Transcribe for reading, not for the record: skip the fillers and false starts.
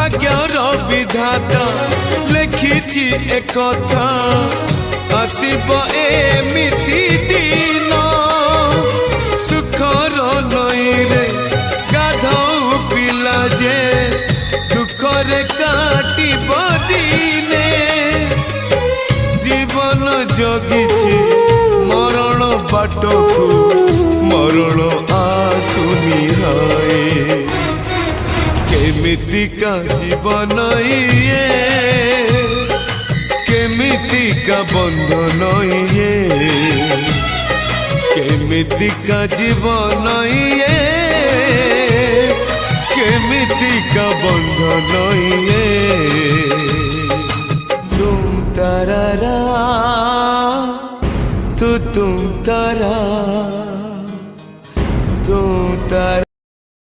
भाग्यर विधाता लेखिछि एकथा आसिब एमिति दिन सुखर नईरे गाधौ पिला जे दुखरे काटिब दिने जीवन जगिछि मरण बाटकु मरण आसुनी हाय केमितिका जीवन ये केमितिका बंधन ये केमितिका जीवन ये